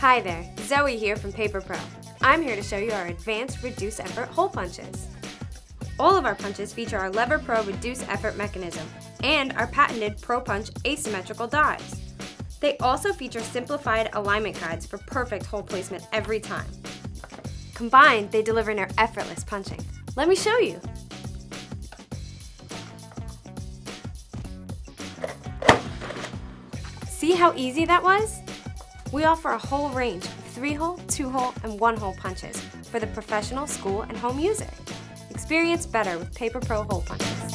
Hi there, Zoe here from PaperPro. I'm here to show you our advanced reduce effort hole punches. All of our punches feature our Lever Pro reduce effort mechanism and our patented Pro Punch asymmetrical dies. They also feature simplified alignment guides for perfect hole placement every time. Combined, they deliver near effortless punching. Let me show you. See how easy that was? We offer a whole range of 3-hole, 2-hole, and 1-hole punches for the professional, school, and home user. Experience better with PaperPro hole punches.